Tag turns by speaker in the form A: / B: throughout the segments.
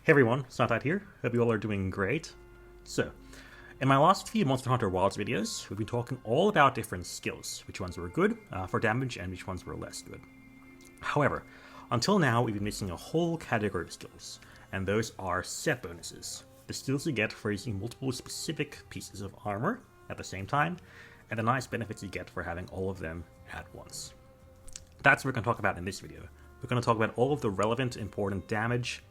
A: Hey everyone, SunTide here. Hope you all are doing great. So, in my last few Monster Hunter Wilds videos, we've been talking all about different skills, which ones were good for damage and which ones were less good. However, until now we've been missing a whole category of skills, and those are set bonuses. The skills you get for using multiple specific pieces of armor at the same time, and the nice benefits you get for having all of them at once. That's what we're going to talk about in this video. We're going to talk about all of the relevant, important damage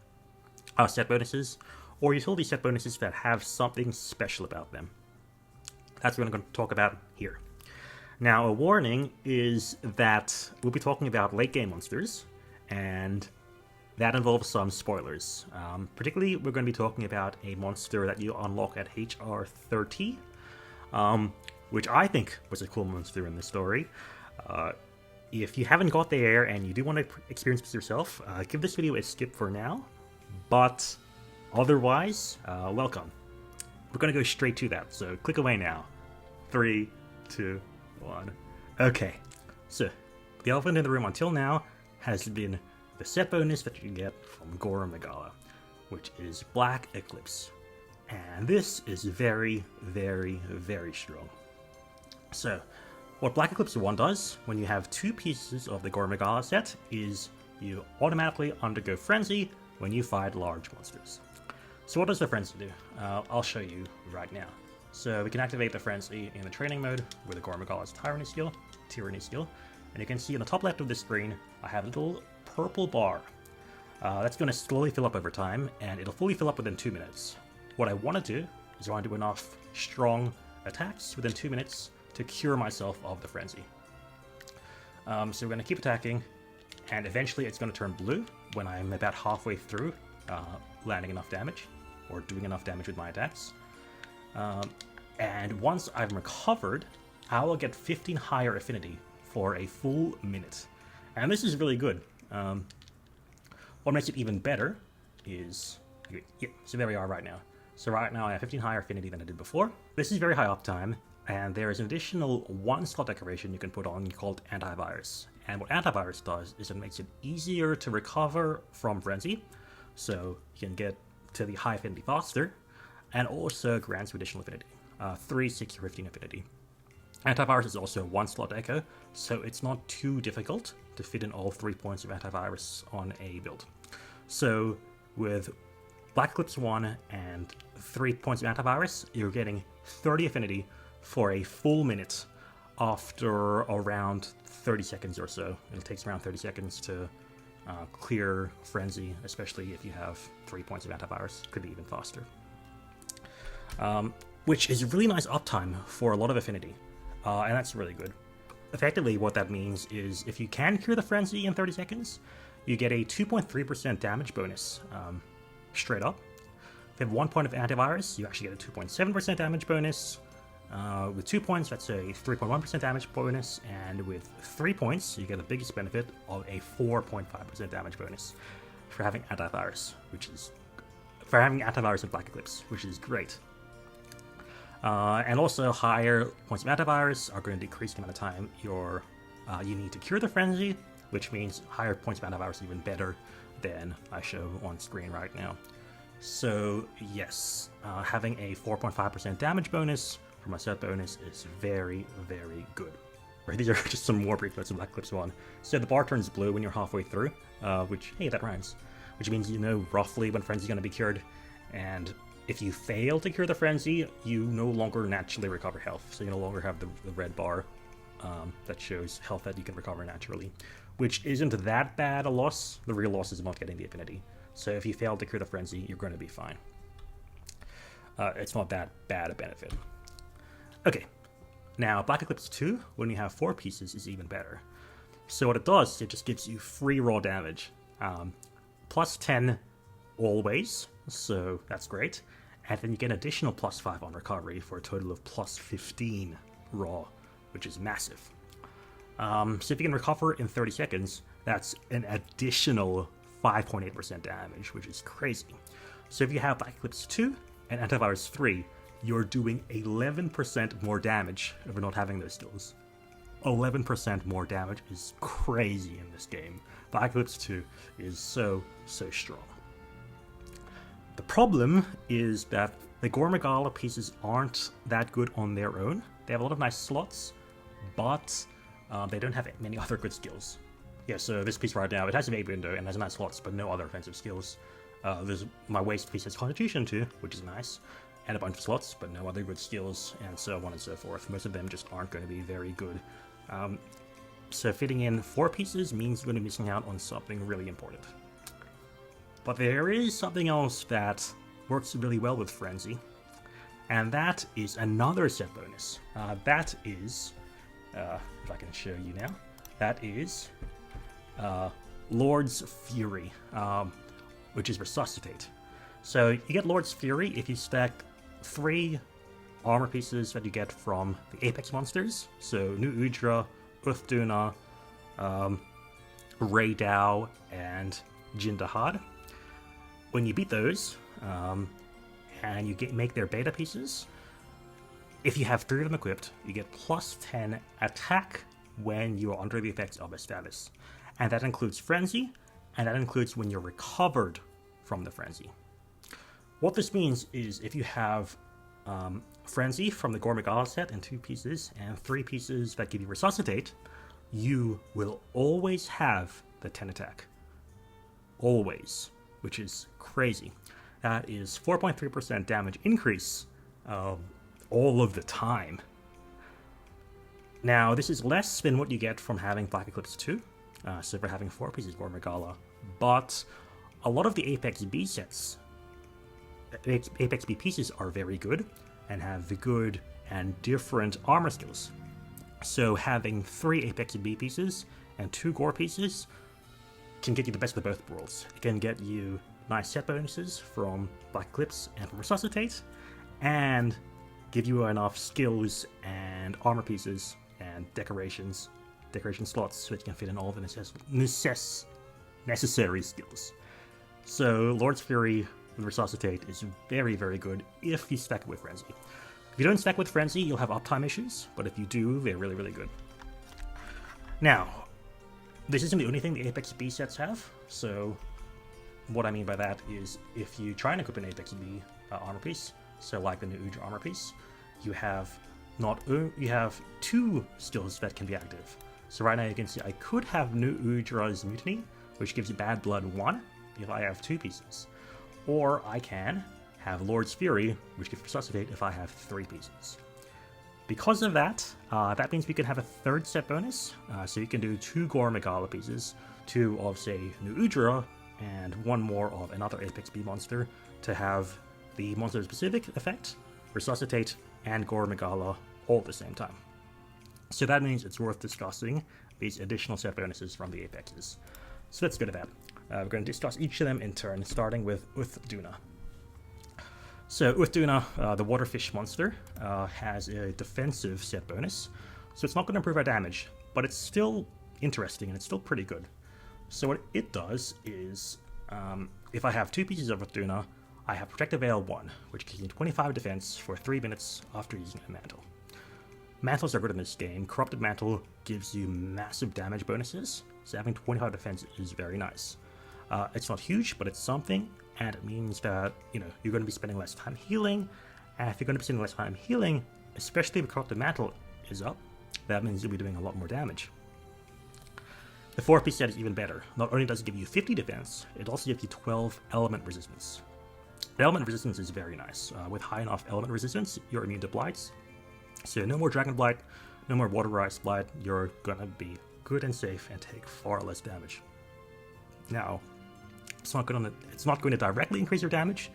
A: set bonuses, or utility set bonuses that have something special about them. That's what I'm going to talk about here. Now, a warning is that we'll be talking about late game monsters, and that involves some spoilers. Particularly, we're going to be talking about a monster that you unlock at HR 30, which I think was a cool monster in the story. If you haven't got there and you do want to experience this yourself, give this video a skip for now. But otherwise, welcome. We're going to go straight to that, so click away now. 3, 2, 1. Okay, so the elephant in the room until now has been the set bonus that you get from Gora Magala, which is Black Eclipse. And this is very, very, very strong. So, what Black Eclipse 1 does when you have two pieces of the Gora Magala set is you automatically undergo Frenzy when you fight large monsters. So what does the Frenzy do? I'll show you right now. So we can activate the Frenzy in the training mode with the Gora Magala's Tyranny skill, and you can see on the top left of the screen, I have a little purple bar. That's going to slowly fill up over time, and it'll fully fill up within 2 minutes. What I want to do is I want to do enough strong attacks within 2 minutes to cure myself of the Frenzy. So we're going to keep attacking, and eventually it's going to turn blue when I'm about halfway through landing enough damage, or doing enough damage with my attacks. And once I'm recovered, I will get 15 higher affinity for a full minute. And this is really good. What makes it even better is... yeah, so there we are right now. So right now I have 15 higher affinity than I did before. This is very high uptime, and there is an additional 1 slot decoration you can put on called Antivirus. And what Antivirus does is it makes it easier to recover from Frenzy, so you can get to the high affinity faster, and also grants you additional affinity, 3, 6, or 15 affinity. Antivirus is also 1 slot echo, so it's not too difficult to fit in all 3 points of Antivirus on a build. So with Black Eclipse 1 and 3 points of Antivirus, you're getting 30 affinity for a full minute after around 30 seconds or so. It takes around 30 seconds to clear Frenzy, especially if you have 3 points of Antivirus. Could be even faster. Which is really nice uptime for a lot of affinity, and that's really good. Effectively, what that means is if you can cure the Frenzy in 30 seconds, you get a 2.3% damage bonus straight up. If you have 1 point of Antivirus, you actually get a 2.7% damage bonus. With 2 points, that's a 3.1% damage bonus, and with 3 points, you get the biggest benefit of a 4.5% damage bonus for having Antivirus, in Black Eclipse, which is great. And also, higher points of Antivirus are going to decrease the amount of time you need to cure the Frenzy, which means higher points of Antivirus are even better than I show on screen right now. So yes, having a 4.5% damage bonus for my set bonus is very, very good. Right, these are just some more brief notes of Black Eclipse 1. So the bar turns blue when you're halfway through, which, hey, that rhymes. Which means you know roughly when Frenzy's going to be cured, and if you fail to cure the Frenzy, you no longer naturally recover health, so you no longer have the red bar that shows health that you can recover naturally, which isn't that bad a loss. The real loss is not getting the affinity. So if you fail to cure the Frenzy, you're going to be fine. It's not that bad a benefit. Okay, now Black Eclipse 2, when you have 4 pieces, is even better. So what it does, it just gives you free raw damage. Plus 10 always, so that's great. And then you get an additional plus 5 on recovery for a total of plus 15 raw, which is massive. So if you can recover in 30 seconds, that's an additional 5.8% damage, which is crazy. So if you have Black Eclipse 2 and Antivirus 3, you're doing 11% more damage if you're not having those skills. 11% more damage is crazy in this game. Black Eclipse 2 is so strong. The problem is that the Gormagala pieces aren't that good on their own. They have a lot of nice slots, but they don't have many other good skills. Yeah, so this piece right now, it has a 8 window and has nice slots, but no other offensive skills. There's my waist piece has Constitution too, which is nice, and a bunch of slots, but no other good skills, and so on and so forth. Most of them just aren't going to be very good. So fitting in 4 pieces means you're going to be missing out on something really important. But there is something else that works really well with Frenzy, and that is another set bonus. That is, if I can show you now, that is Lord's Fury, which is Resuscitate. So you get Lord's Fury if you stack 3 armor pieces that you get from the Apex monsters. So New Udra, Duna, Rey Dau, and Dahaad. When you beat those, and you make their beta pieces, if you have 3 of them equipped, you get plus 10 attack when you are under the effects of a status. And that includes Frenzy, and that includes when you're recovered from the Frenzy. What this means is if you have Frenzy from the Gormagala set in 2 pieces, and 3 pieces that give you Resuscitate, you will always have the 10 attack. Always. Which is crazy. That is 4.3% damage increase all of the time. Now, this is less than what you get from having Black Eclipse 2, so for having 4 pieces Gormagala, but a lot of the Apex B sets, Apex B pieces are very good, and have the good and different armor skills. So having 3 Apex B pieces and 2 Gore pieces can get you the best of both worlds. It can get you nice set bonuses from Black Eclipse and from Resuscitate, and give you enough skills and armor pieces and decoration slots so that you can fit in all the necessary skills. So Lord's Fury with Resuscitate is very, very good if you stack it with Frenzy. If you don't stack with Frenzy, you'll have uptime issues, but if you do, they're really, really good. Now, this isn't the only thing the Apex B sets have, so what I mean by that is if you try and equip an Apex B armor piece, so like the new Udra armor piece, you have 2 skills that can be active. So right now you can see I could have new Udra's Mutiny, which gives you Bad Blood 1 if I have 2 pieces. Or I can have Lord's Fury, which gives Resuscitate if I have 3 pieces. Because of that, that means we can have a 3rd set bonus, so you can do 2 Gormagala pieces, 2 of, say, New Udra, and 1 more of another Apex B monster to have the monster-specific effect, Resuscitate, and Gormagala all at the same time. So that means it's worth discussing these additional set bonuses from the Apexes. So let's go to that. We're going to discuss each of them in turn, starting with Duna. So Duna, the waterfish monster, has a defensive set bonus, so it's not going to improve our damage, but it's still interesting and it's still pretty good. So what it does is, if I have 2 pieces of Duna, I have Protective Veil 1, which gives me 25 defense for 3 minutes after using a mantle. Mantles are good in this game. Corrupted Mantle gives you massive damage bonuses, so having 25 defense is very nice. It's not huge, but it's something, and it means that, you're going to be spending less time healing, and if you're going to be spending less time healing, especially if Corrupted Mantle is up, that means you'll be doing a lot more damage. The 4-piece set is even better. Not only does it give you 50 defense, it also gives you 12 element resistance. The element resistance is very nice. With high enough element resistance, you're immune to blights. So no more Dragon Blight, no more Water Ice Blight, you're gonna be good and safe and take far less damage. Now, it's not going to directly increase your damage,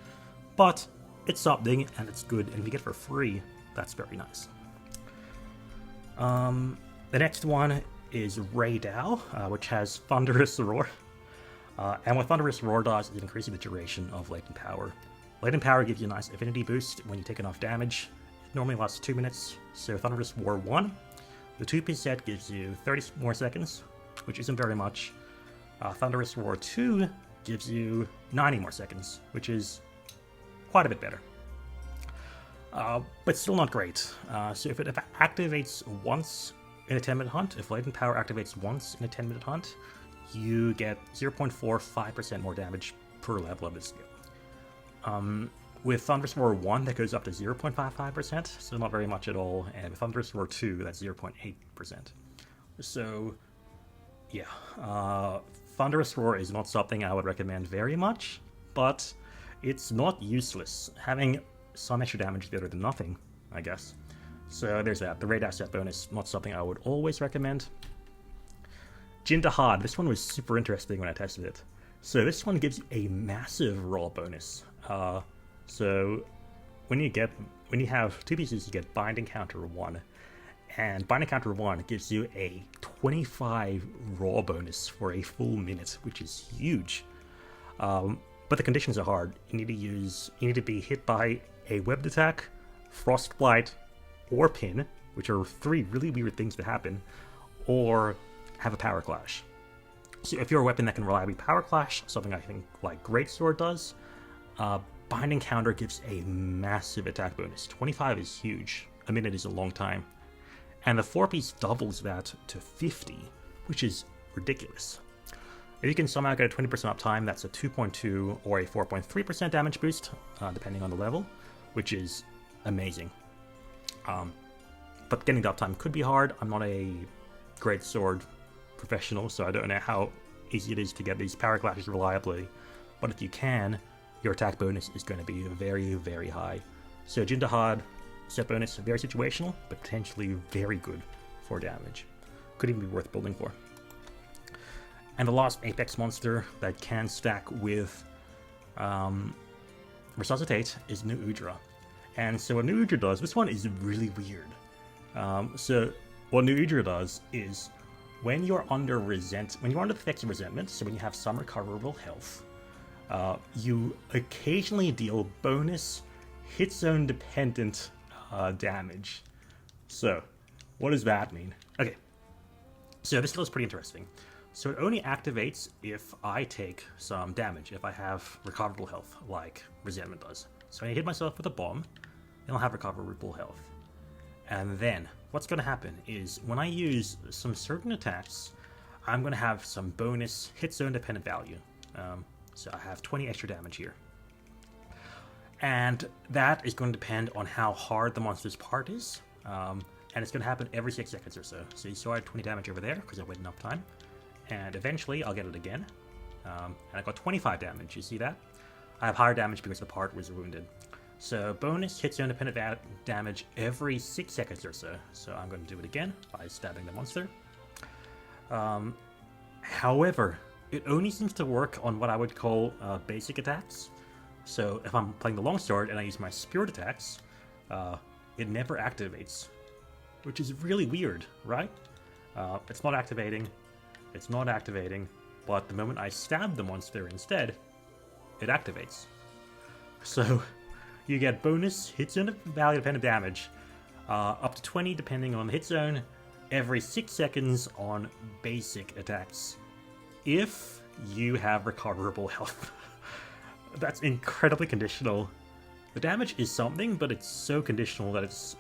A: but it's something and it's good, and if you get it for free, that's very nice. The next one is Rey Dau, which has Thunderous Roar. And what Thunderous Roar does is it increases the duration of Latent Power. Latent Power gives you a nice affinity boost when you take enough damage. It normally lasts 2 minutes, so Thunderous Roar 1. The 2-piece set gives you 30 more seconds, which isn't very much. Thunderous Roar 2 gives you 90 more seconds, which is quite a bit better. But still not great. So if it activates once in a 10-minute hunt, if Latent Power activates once in a 10-minute hunt, you get 0.45% more damage per level of this skill. With Thunderous Roar 1, that goes up to 0.55%, so not very much at all, and with Thunderous Roar 2, that's 0.8%. So, yeah, Thunderous Roar is not something I would recommend very much, but it's not useless. Having some extra damage is better than nothing, I guess. So there's that. The Rey Dau set bonus, not something I would always recommend. Dahaad, this one was super interesting when I tested it. So this one gives you a massive roll bonus. So when you have two pieces, you get Binding Counter 1. And Binding Counter 1 gives you a 25 raw bonus for a full minute, which is huge. But the conditions are hard. You need to be hit by a webbed attack, frostbite, or pin, which are three really weird things to happen, or have a power clash. So if you're a weapon that can reliably power clash, something I think like Greatsword does, Binding Counter gives a massive attack bonus. 25 is huge. A minute is a long time. And the 4-piece doubles that to 50, which is ridiculous. If you can somehow get a 20% uptime, that's a 2.2 or a 4.3% damage boost, depending on the level, which is amazing. But getting the uptime could be hard. I'm not a Greatsword professional, so I don't know how easy it is to get these power clashes reliably. But if you can, your attack bonus is going to be very, very high. So Dahaad set bonus, very situational, but potentially very good for damage. Could even be worth building for. And the last Apex monster that can stack with Resuscitate is New Udra. And so what New Udra does, this one is really weird. So what New Udra does is when you're under the effects of resentment, so when you have some recoverable health, you occasionally deal bonus hit zone dependent damage. So what does that mean? Okay, so this skill is pretty interesting. So it only activates if I take some damage, if I have recoverable health, like resentment does. So when I hit myself with a bomb, then I'll have recoverable health. And then what's going to happen is when I use some certain attacks, I'm going to have some bonus hit zone dependent value. So I have 20 extra damage here. And that is going to depend on how hard the monster's part is. And it's going to happen every 6 seconds or so. So you saw I had 20 damage over there because I waited enough time. And eventually I'll get it again. And I got 25 damage, you see that? I have higher damage because the part was wounded. So bonus hit zone dependent damage every 6 seconds or so. So I'm going to do it again by stabbing the monster. However, it only seems to work on what I would call basic attacks. So if I'm playing the longsword and I use my spirit attacks, it never activates, which is really weird, right? It's not activating, but the moment I stab the monster instead, it activates. So you get bonus hit zone value dependent damage, up to 20 depending on the hit zone, every 6 seconds on basic attacks, if you have recoverable health. That's incredibly conditional. The damage is something, but it's so conditional that it's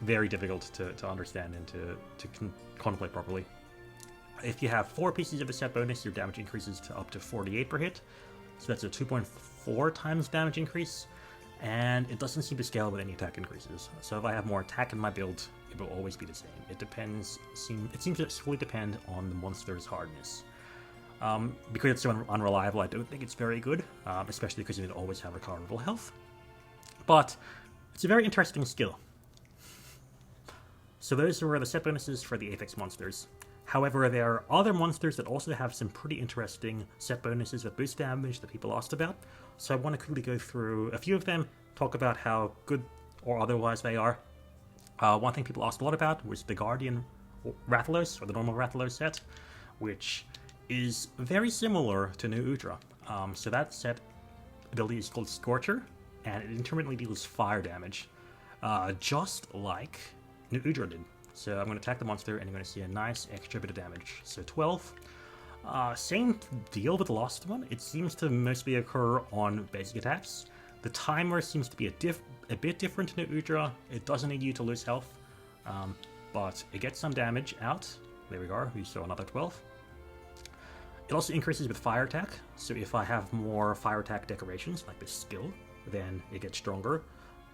A: very difficult to understand and to contemplate properly. If you have 4 pieces of the set bonus, your damage increases to up to 48 per hit. So that's a 2.4 times damage increase, and it doesn't seem to scale with any attack increases. So if I have more attack in my build, it will always be the same. It seems to fully depend on the monster's hardness. Because it's so unreliable, I don't think it's very good, especially because you need to always have recoverable health. But it's a very interesting skill. So those were the set bonuses for the Apex monsters. However, there are other monsters that also have some pretty interesting set bonuses that boost damage that people asked about. So I want to quickly go through a few of them, talk about how good or otherwise they are. One thing people asked a lot about was the Guardian Rathalos, or the normal Rathalos set, which is very similar to New Udra. So that set ability is called Scorcher, and it intermittently deals fire damage, just like New Udra did. So I'm going to attack the monster, and you're going to see a nice extra bit of damage. So 12. Same deal with the last one. It seems to mostly occur on basic attacks. The timer seems to be a bit different to New Udra. It doesn't need you to lose health, but it gets some damage out. There we are. We saw another 12. It also increases with fire attack. So if I have more fire attack decorations, like this skill, then it gets stronger,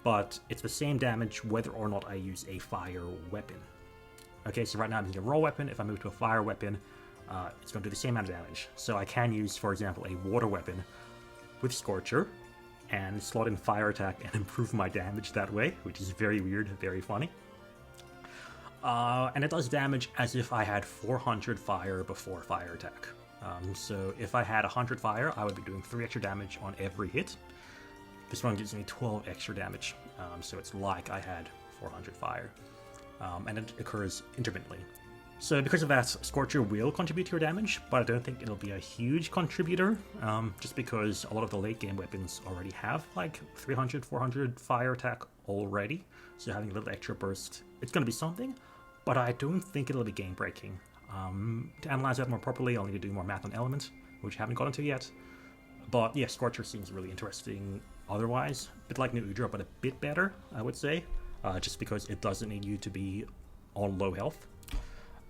A: but it's the same damage whether or not I use a fire weapon. Okay, so right now I'm using a raw weapon. If I move to a fire weapon, it's going to do the same amount of damage. So I can use, for example, a water weapon with Scorcher, and slot in fire attack and improve my damage that way, which is very weird, very funny. And it does damage as if I had 400 fire before fire attack. So if I had 100 fire, I would be doing 3 extra damage on every hit. This one gives me 12 extra damage, so it's like I had 400 fire. And it occurs intermittently. So because of that, Scorcher will contribute to your damage, but I don't think it'll be a huge contributor, just because a lot of the late game weapons already have like 300, 400 fire attack already, so having a little extra burst, it's going to be something, but I don't think it'll be game breaking. To analyze that more properly, I'll need to do more math on element, which I haven't gotten to yet, but yeah, Scorcher seems really interesting otherwise, a bit like new Udra, but a bit better, I would say, just because it doesn't need you to be on low health.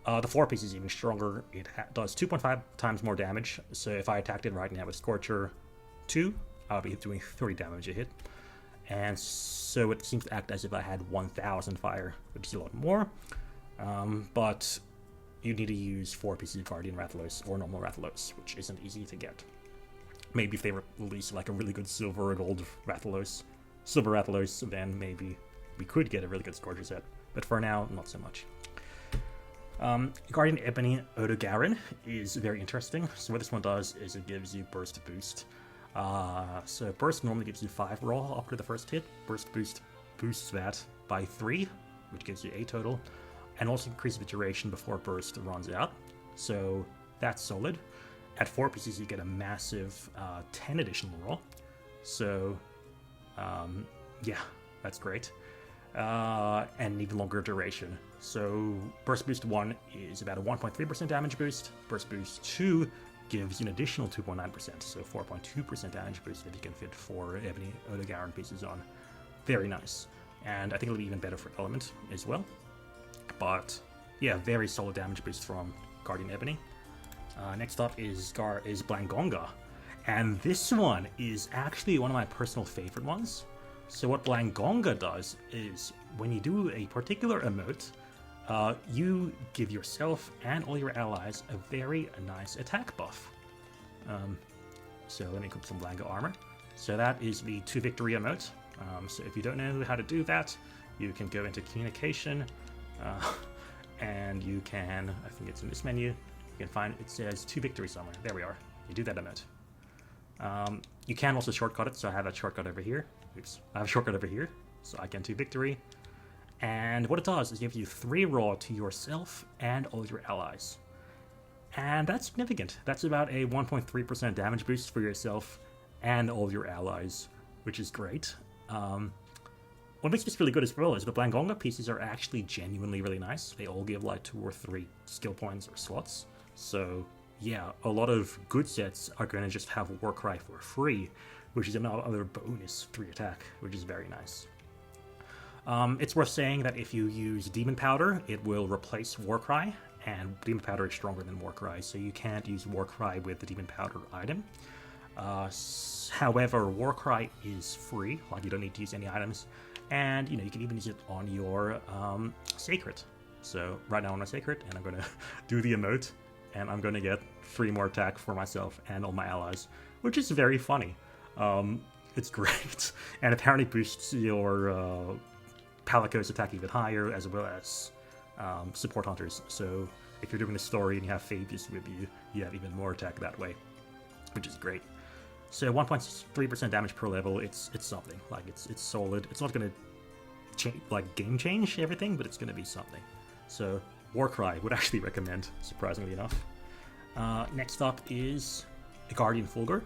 A: The 4-piece is even stronger. It does 2.5 times more damage, so if I attacked it right now with Scorcher 2, I'll be doing 30 damage a hit. And so it seems to act as if I had 1000 fire, which is a lot more. But you need to use 4 pieces of Guardian Rathalos or normal Rathalos, which isn't easy to get. Maybe if they release like a really good silver or gold Rathalos, then maybe we could get a really good Scorcher set. But for now, not so much. Guardian Ebony Odogaron is very interesting. So what this one does is it gives you burst boost. So burst normally gives you 5 raw after the first hit. Burst boost boosts that by 3, which gives you 8 total, and also increases the duration before burst runs out. So that's solid. At 4 pieces you get a massive 10 additional raw. So yeah, that's great. And even longer duration. So Burst Boost 1 is about a 1.3% damage boost. Burst Boost 2 gives you an additional 2.9%, so 4.2% damage boost if you can fit 4 Ebony Odogaron pieces on. Very nice. And I think it'll be even better for Element as well. But yeah, very solid damage boost from Guardian Ebony. Next up is Blangonga. And this one is actually one of my personal favorite ones. So what Blangonga does is, when you do a particular emote, you give yourself and all your allies a very nice attack buff. So let me equip some Blango armor. So that is the 2 victory emote. So if you don't know how to do that, you can go into communication, and you can, I think it's in this menu, you can find, it says 2 victory somewhere. There we are. You do that emote. You can also shortcut it, so I have that shortcut over here. Oops, I have a shortcut over here, so I can do victory. And what it does is give you 3 raw to yourself and all your allies. And that's significant. That's about a 1.3% damage boost for yourself and all your allies, which is great. What makes this really good as well is the Blangonga pieces are actually genuinely really nice. They all give like 2 or 3 skill points or slots. So yeah, a lot of good sets are going to just have Warcry for free, which is another bonus 3 attack, which is very nice. It's worth saying that if you use Demon Powder, it will replace Warcry, and Demon Powder is stronger than Warcry, so you can't use Warcry with the Demon Powder item. However, Warcry is free, like you don't need to use any items, and you can even use it on your Sacred. So right now on my Sacred, and I'm going to do the emote, and I'm going to get 3 more attack for myself and all my allies, which is very funny. It's great, and apparently boosts your Palico's attack even higher, as well as support hunters. So if you're doing a story and you have Fabius with you, you have even more attack that way, which is great. So 1.3% damage per level, it's something. Like it's solid. It's not going to game change everything, but it's going to be something. So Warcry would actually recommend, surprisingly enough. Next up is Guardian Fulgur.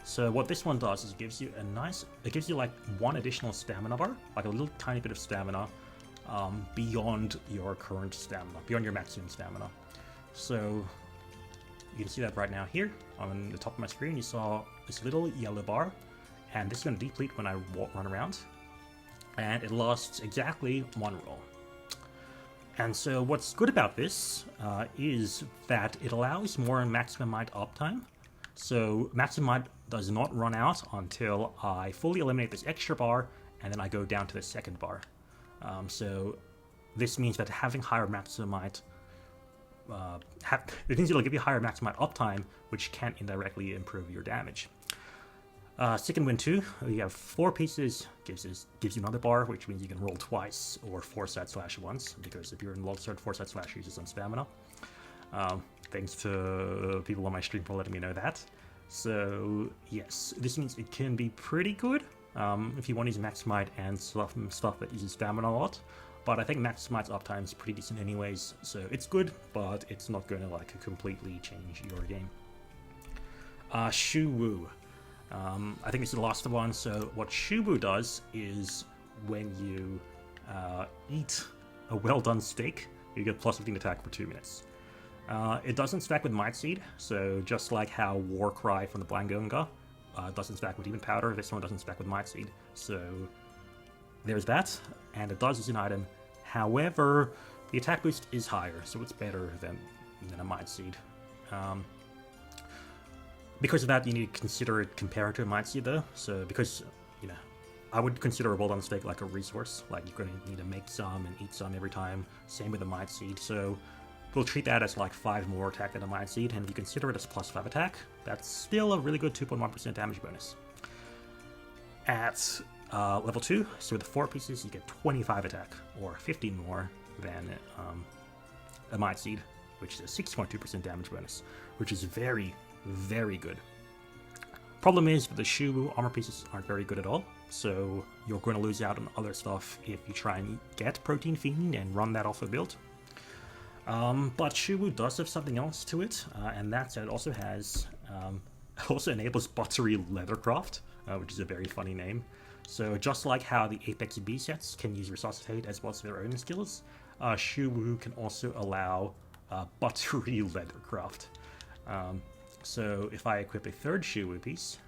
A: So what this one does is it gives you like 1 additional stamina bar, like a little tiny bit of stamina, beyond your current stamina, beyond your maximum stamina. So you can see that right now here on the top of my screen. You saw this little yellow bar, and this is going to deplete when I run around, and it lasts exactly 1 roll. And so what's good about this is that it allows more maximum might uptime. So maximum might does not run out until I fully eliminate this extra bar, and then I go down to the second bar. So this means that having higher maximite, it means it'll give you higher maximite uptime, which can indirectly improve your damage. Second win 2, you have 4 pieces, gives you another bar, which means you can roll twice or 4-side slash once, because if you're in low start, 4-side slash uses some stamina. Thanks to people on my stream for letting me know that. So yes, this means it can be pretty good if you want to use maximite and stuff that uses stamina a lot. But I think maximite's uptime is pretty decent anyways, so it's good, but it's not going to like completely change your game. Shuwu. I think this is the last one. So what Shuwu does is when you eat a well-done steak, you get plus 15 attack for 2 minutes. It doesn't stack with Might Seed, so just like how Warcry from the Blangonga doesn't stack with Demon Powder, this one doesn't stack with Might Seed. So there's that, and it does as an item. However, the attack boost is higher, so it's better than a Might Seed. Because of that, you need to consider it compared to a Might Seed, though. So, because, I would consider a well-done steak like a resource. Like, you're going to need to make some and eat some every time. Same with a Might Seed. So, we'll treat that as like 5 more attack than a Might Seed. And if you consider it as plus 5 attack, that's still a really good 2.1% damage bonus. At level 2, so with the 4 pieces, you get 25 attack, or 15 more than a Might Seed, which is a 6.2% damage bonus, which is very, very good. Problem is, the Shuwu armor pieces aren't very good at all, so you're going to lose out on other stuff if you try and get Protein Fiend and run that off a build. But Shuwu does have something else to it, and that's that it also has, it also enables Buttery Leathercraft, which is a very funny name. So just like how the Apex B sets can use Resuscitate as well as their own skills, Shuwu can also allow Buttery Leathercraft. So if I equip a third Shuwu piece,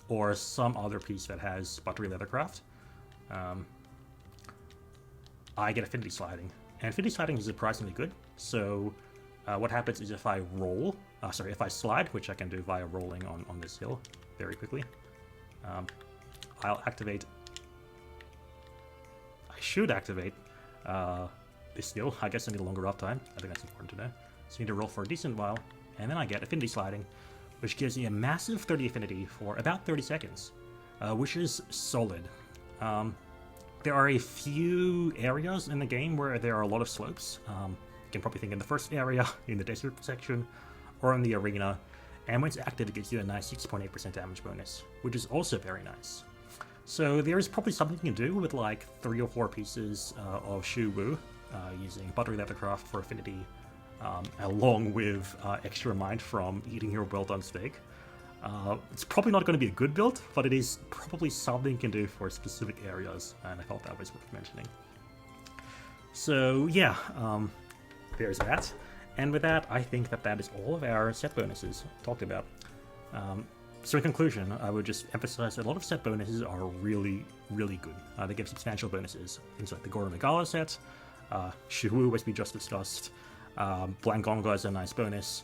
A: or some other piece that has Buttery Leathercraft, I get Affinity Sliding. And Affinity Sliding is surprisingly good. So what happens is if I if I slide, which I can do via rolling on this hill very quickly, I'll activate, I should activate this skill. I guess I need a longer uptime. I think that's important to know. So I need to roll for a decent while, and then I get Affinity Sliding, which gives me a massive 30 affinity for about 30 seconds, which is solid. There are a few areas in the game where there are a lot of slopes. You can probably think in the first area, in the desert section, or in the arena, and when it's active, it gives you a nice 6.8% damage bonus, which is also very nice. So there is probably something you can do with like 3 or 4 pieces of Shuwu, using Buttery Leathercraft for affinity, along with extra mind from eating your well-done steak. It's probably not going to be a good build, but it is probably something you can do for specific areas, and I thought that was worth mentioning. So yeah, there's that. And with that, I think that is all of our set bonuses talked about. So in conclusion, I would just emphasize that a lot of set bonuses are really, really good. They give substantial bonuses. Things like the Goro Megala set, Shuwu, as we just discussed, Blangonga is a nice bonus,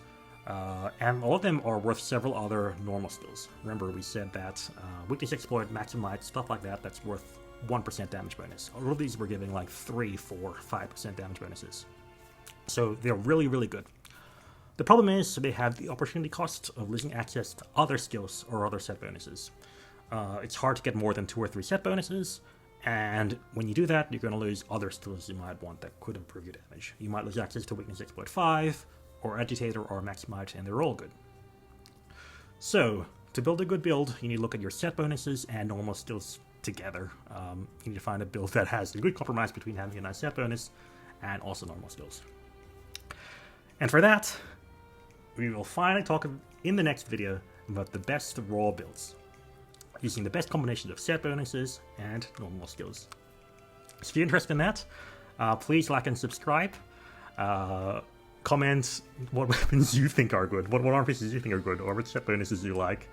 A: and all of them are worth several other normal skills. Remember, we said that Weakness Exploit, Maximite, stuff like that, that's worth 1% damage bonus. All of these were giving like 3, 4, 5% damage bonuses. So they're really, really good. The problem is they have the opportunity cost of losing access to other skills or other set bonuses. It's hard to get more than 2 or 3 set bonuses, and when you do that, you're going to lose other skills you might want that could improve your damage. You might lose access to Weakness Exploit 5, or Agitator, or Maximite, and they're all good. So, to build a good build, you need to look at your set bonuses and normal skills together. You need to find a build that has a good compromise between having a nice set bonus and also normal skills. And for that, we will finally talk in the next video about the best raw builds, using the best combinations of set bonuses and normal skills. So if you're interested in that, please like and subscribe. Comment what weapons you think are good, what armor pieces you think are good, or what set bonuses you like.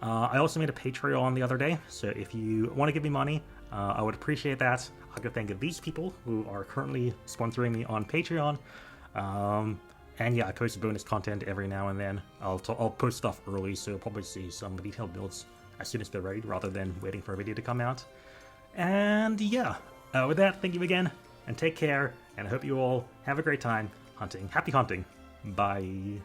A: I also made a Patreon the other day, so if you want to give me money, I would appreciate that. I could thank these people who are currently sponsoring me on Patreon. And yeah, I post bonus content every now and then. I'll post stuff early, so you'll probably see some detailed builds as soon as they're ready, rather than waiting for a video to come out. And yeah, with that, thank you again, and take care, and I hope you all have a great time hunting. Happy hunting! Bye!